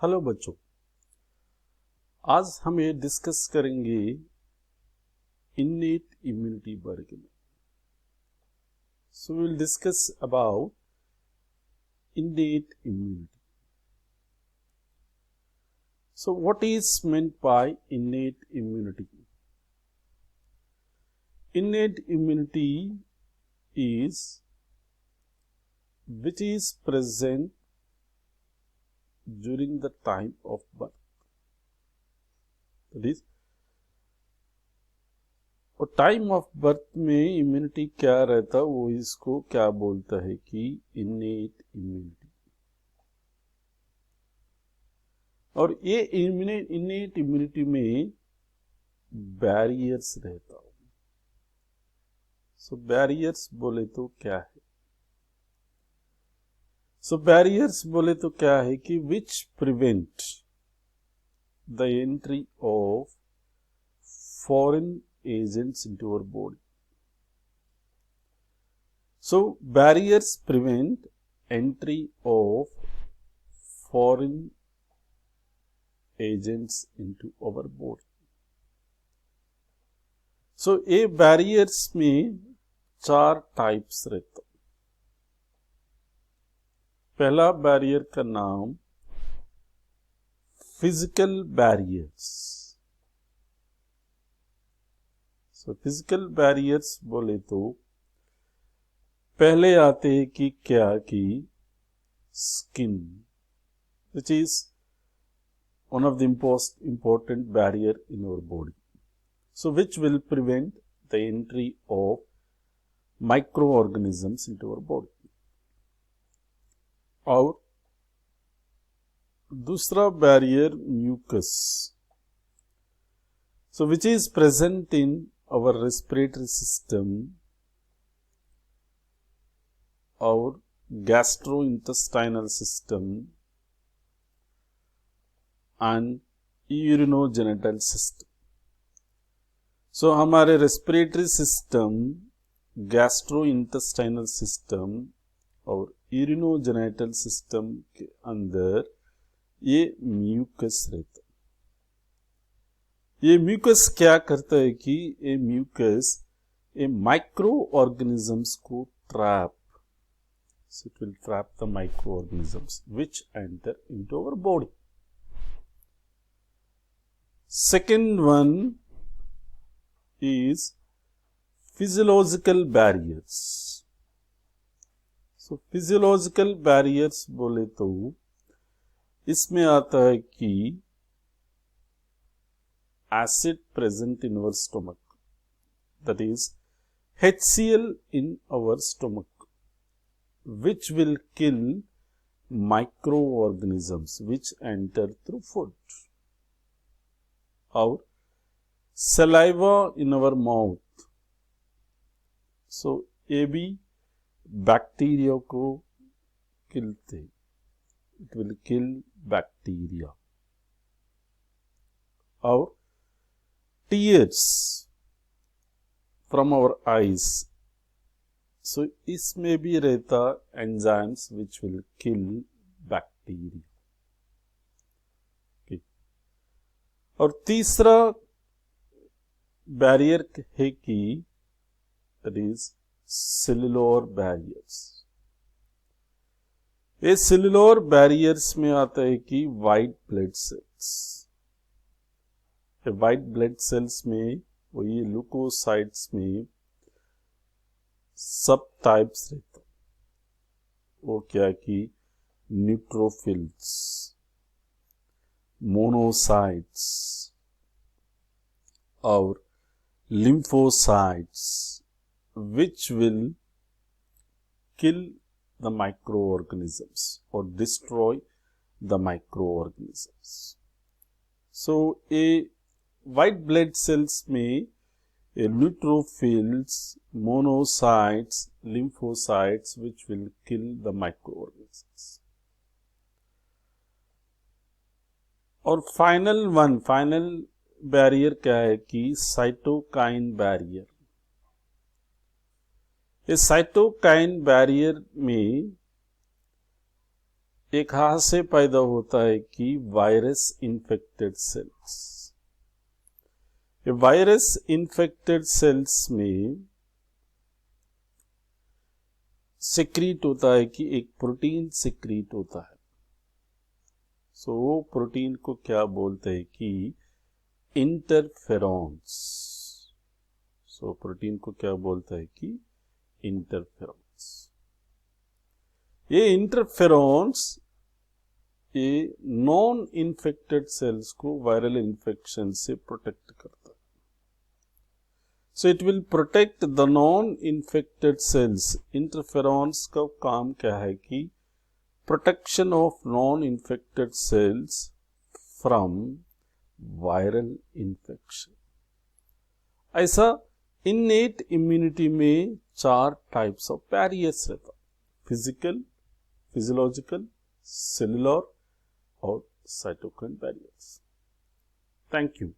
Hello बच्चों, आज हम ये डिस्कस करेंगे इन्नेट इम्यूनिटी बारे में। So we will discuss about innate immunity. So what is meant by innate immunity? Innate immunity is which is present during the time of birth. That is, और time of birth में immunity क्या रहता है, वो इसको क्या बोलता है कि इन्नेट इम्यूनिटी। और ये इन्नेट इम्यूनिटी में बैरियर्स रहता हो। सो बैरियर्स बोले तो क्या है? सो बैरियर्स बोले तो क्या है कि which prevent the entry of foreign agents into our body. So barriers prevent entry of foreign agents into our body. So ये barriers में चार टाइप्स रहता। पहला बैरियर का नाम फिजिकल बैरियर्स। फिजिकल बैरियर्स बोले तो पहले आते हैं कि क्या कि skin, which is one of the important barrier in our body. So which will prevent the entry of micro organisms into our body. और दूसरा barrier mucus, so which is present in our respiratory system, our gastrointestinal system and urinogenital system. So हमारे respiratory system, gastrointestinal system और urinogenital system के अंदर ये mucus रहता। ये mucus क्या करता है कि ये म्यूकस ये माइक्रो ऑर्गेनिजम्स को trap, it will trap the micro organisms which enter into our body. Second one is physiological barriers. So physiological barriers बोले तो इसमें आता है कि acid present in our stomach, that is HCl in our stomach, which will kill microorganisms which enter through food. Or saliva in our mouth, so ये भी bacteria को किलते, it will kill bacteria. और tears from our eyes, so इसमें भी रहता enzymes which will kill bacteria. Okay. और तीसरा barrier है कि that is cellular barriers. ये सेलुलर बैरियर्स में आता है कि white blood sales, white blood cells में वो ये ल्यूकोसाइट्स में सब टाइप्स रहता। वो क्या कि न्यूट्रोफिल्स, मोनोसाइट्स और lymphocytes which will kill the microorganisms और destroy the microorganisms. So a white blood cells में neutrophils, monocytes, lymphocytes which will kill the microorganisms. और फाइनल बैरियर क्या है कि साइटोकाइन बैरियर। इस साइटोकाइन बैरियर में एक कहाँ से पैदा होता है कि वायरस इन्फेक्टेड सेल्स। ये वायरस इन्फेक्टेड सेल्स में सिक्रीट होता है कि एक प्रोटीन सिक्रीट होता है। सो वो प्रोटीन को क्या बोलते हैं कि इंटरफेरॉन्स। सो प्रोटीन को क्या बोलता है कि इंटरफेरॉन्स। ये इंटरफेरॉन्स ये नॉन इन्फेक्टेड सेल्स को वायरल इन्फेक्शन से प्रोटेक्ट करता है। So it will protect the non infected cells. Interferons का काम क्या है कि protection of non infected cells from viral infection. ऐसा इन्नेट इम्यूनिटी में 4 टाइप्स ऑफ बैरियर्स रहता, फिजिकल, फिजियोलॉजिकल, सेलुलर और साइटोकाइन बैरियर्स। Thank you.